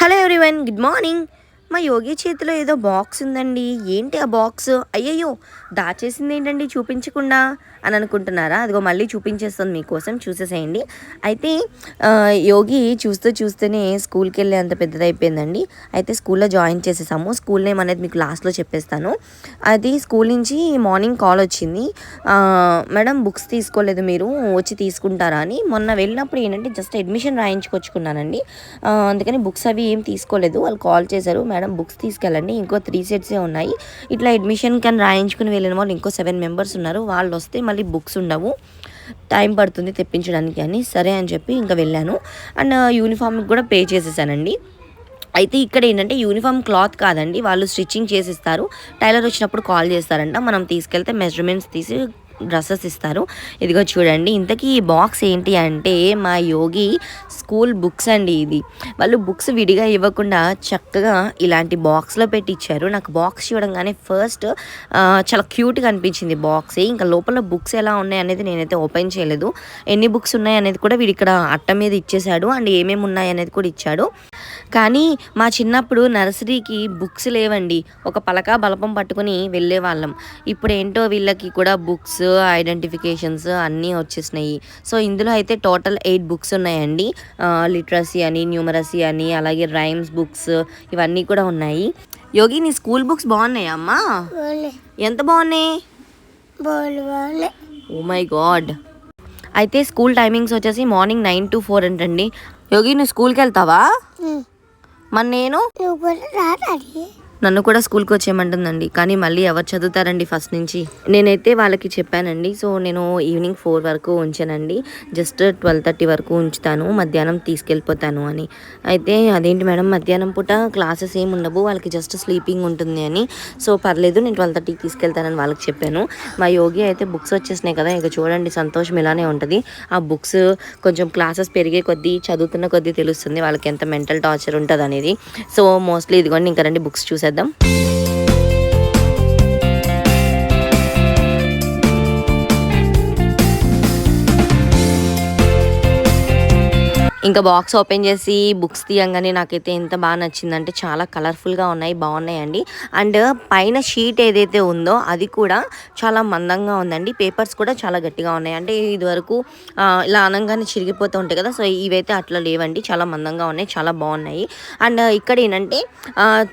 Hello everyone, good morning. మా యోగి చేతిలో ఏదో బాక్స్ ఉందండి. ఏంటి ఆ బాక్స్? అయ్యయ్యో, దాచేసింది ఏంటండి చూపించకుండా అని అనుకుంటున్నారా? అదిగో మళ్ళీ చూపించేస్తుంది మీకోసం, చూసేసేయండి. అయితే యోగి చూస్తూనే స్కూల్కి వెళ్ళే అంత పెద్దదైపోయిందండి. అయితే స్కూల్లో జాయిన్ చేసేసాము. స్కూల్ నేమ్ అనేది మీకు లాస్ట్లో చెప్పేస్తాను. అది స్కూల్ నుంచి మార్నింగ్ కాల్ వచ్చింది. మేడం బుక్స్ తీసుకోలేదు, మీరు వచ్చి తీసుకుంటారా అని. మొన్న వెళ్ళినప్పుడు ఏంటంటే జస్ట్ అడ్మిషన్ రాయించుకొచ్చుకున్నానండి. అందుకని బుక్స్ అవి ఏం తీసుకోలేదు. వాళ్ళు కాల్ చేశారు, మేడం బుక్స్ తీసుకెళ్ళండి, ఇంకో 3 సెట్సే ఉన్నాయి. ఇట్లా అడ్మిషన్ కానీ రాయించుకుని వెళ్ళిన వాళ్ళు ఇంకో 7 మెంబర్స్ ఉన్నారు. వాళ్ళు వస్తే మళ్ళీ బుక్స్ ఉండవు, టైం పడుతుంది తెప్పించడానికి అని. సరే అని చెప్పి ఇంకా వెళ్ళాను. అండ్ యూనిఫామ్కి కూడా పే చేసేసానండి. అయితే ఇక్కడ ఏంటంటే యూనిఫామ్ క్లాత్ కాదండి, వాళ్ళు స్టిచ్చింగ్ చేసిస్తారు. టైలర్ వచ్చినప్పుడు కాల్ చేస్తారంట, మనం తీసుకెళ్తే మెజర్మెంట్స్ తీసి డ్రెస్సెస్ ఇస్తారు. ఇదిగో చూడండి, ఇంతకీ ఈ బాక్స్ ఏంటి అంటే మా యోగి స్కూల్ బుక్స్ అండి. ఇది వాళ్ళు బుక్స్ విడిగా ఇవ్వకుండా చక్కగా ఇలాంటి బాక్స్లో పెట్టి ఇచ్చారు. నాకు బాక్స్ చూడంగానే ఫస్ట్ చాలా క్యూట్గా అనిపించింది బాక్స్. ఇంకా లోపల బుక్స్ ఎలా ఉన్నాయి అనేది నేనైతే ఓపెన్ చేయలేదు. ఎన్ని బుక్స్ ఉన్నాయి అనేది కూడా వీడు ఇక్కడ అట్ట మీద ఇచ్చేసాడు. అండ్ ఏమేమి ఉన్నాయి అనేది కూడా ఇచ్చాడు. కానీ మా చిన్నప్పుడు నర్సరీకి బుక్స్ లేవండి, ఒక పలక బలపం పట్టుకుని వెళ్ళే వాళ్ళం. ఇప్పుడు ఏంటో వీళ్ళకి కూడా బుక్స్, ఐడెంటిఫికేషన్స్ అన్నీ వచ్చేసినాయి. సో ఇందులో అయితే టోటల్ 8 బుక్స్ ఉన్నాయండి. లిటరసీ అని, న్యూమరసీ అని, అలాగే రైమ్స్ బుక్స్, ఇవన్నీ కూడా ఉన్నాయి. యోగి, నీ స్కూల్ బుక్స్ బాగున్నాయా అమ్మా? ఎంత బాగున్నాయి? Oh my god. అయితే స్కూల్ టైమింగ్స్ వచ్చేసి మార్నింగ్ 9 to 4 అంటండి. యోగి, నువ్వు స్కూల్కి వెళ్తావా? మరి నేను నన్ను కూడా స్కూల్కి వచ్చేయమంటుందండి. కానీ మళ్ళీ ఎవరు చదువుతారండి ఫస్ట్ నుంచి? నేనైతే వాళ్ళకి చెప్పానండి. సో నేను ఈవినింగ్ 4 వరకు ఉంచానండి, జస్ట్ 12:30 వరకు ఉంచుతాను, మధ్యాహ్నం తీసుకెళ్ళిపోతాను అని. అయితే అదేంటి మేడం మధ్యాహ్నం పూట క్లాసెస్ ఏమి ఉండవు, వాళ్ళకి జస్ట్ స్లీపింగ్ ఉంటుంది అని. సో పర్లేదు, నేను 12:30కి తీసుకెళ్తానని వాళ్ళకి చెప్పాను. మా యోగి అయితే బుక్స్ వచ్చేసినాయి కదా, ఇక చూడండి సంతోషం ఇలానే ఉంటుంది. ఆ బుక్స్ కొంచెం క్లాసెస్ పెరిగే కొద్దీ, చదువుతున్న కొద్దీ తెలుస్తుంది వాళ్ళకి ఎంత మెంటల్ టార్చర్ ఉంటుంది అనేది. సో మోస్ట్లీ ఇదిగోండి, ఇంకా రండి బుక్స్ చూసేద్దాం. ఇంకా బాక్స్ ఓపెన్ చేసి బుక్స్ తీయంగానే నాకైతే ఎంత బాగా నచ్చిందంటే, చాలా కలర్ఫుల్గా ఉన్నాయి, బాగున్నాయండి. అండ్ పైన షీట్ ఏదైతే ఉందో అది కూడా చాలా మందంగా ఉందండి. పేపర్స్ కూడా చాలా గట్టిగా ఉన్నాయి. అంటే ఇదివరకు ఇలా అనగానే చిరిగిపోతూ ఉంటాయి కదా, సో ఇవైతే అట్లా లేవండి, చాలా మందంగా ఉన్నాయి, చాలా బాగున్నాయి. అండ్ ఇక్కడ ఏంటంటే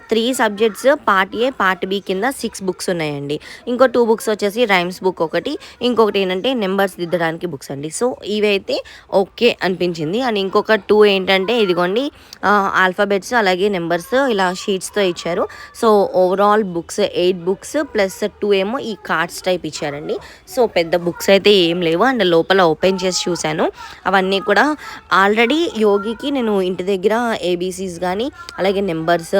3 subjects part A part B కింద 6 బుక్స్ ఉన్నాయండి. ఇంకో 2 బుక్స్ వచ్చేసి రైమ్స్ బుక్ ఒకటి, ఇంకొకటి ఏంటంటే నెంబర్స్ దిద్దడానికి బుక్స్ అండి. సో ఇవైతే ఓకే అనిపించింది. అండ్ ఇంకొక 2 ఏంటంటే ఇదిగోండి ఆల్ఫాబెట్స్ అలాగే నెంబర్స్ ఇలా షీట్స్తో ఇచ్చారు. So overall books 8 books plus 2 ఏమో ఈ కార్డ్స్ టైప్ ఇచ్చారండి. సో పెద్ద బుక్స్ అయితే ఏం లేవు. అండ్ లోపల ఓపెన్ చేసి చూశాను, అవన్నీ కూడా ఆల్రెడీ యోగికి నేను ఇంటి దగ్గర ఏబీసీస్ కానీ అలాగే నెంబర్స్,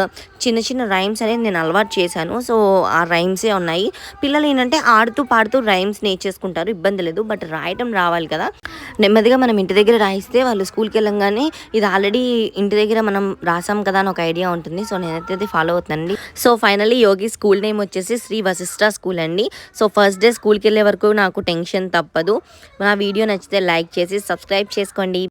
చిన్న చిన్న రైమ్స్ అనేది నేను అలవాటు చేశాను. సో ఆ రైమ్సే ఉన్నాయి. పిల్లలు ఏంటంటే ఆడుతూ పాడుతూ రైమ్స్ నేర్చేసుకుంటారు, ఇబ్బంది లేదు. బట్ రాయటం రావాలి కదా, నెమ్మదిగా మనం ఇంటి దగ్గర రాయిస్తే వాళ్ళు స్కూల్కి వెళ్ళంగానే ఇది ఆల్రెడీ ఇంటి దగ్గర మనం రాసాం కదా అని ఒక ఐడియా ఉంటుంది. సో నేనైతే అది ఫాలో అవుతానండి. సో ఫైనల్లీ యోగి స్కూల్ నేమ్ వచ్చేసి శ్రీ వశిష్ఠ స్కూల్ అండి. సో ఫస్ట్ డే స్కూల్కి వెళ్ళే వరకు నాకు టెన్షన్ తప్పదు. నా వీడియో నచ్చితే లైక్ చేసి సబ్స్క్రైబ్ చేసుకోండి.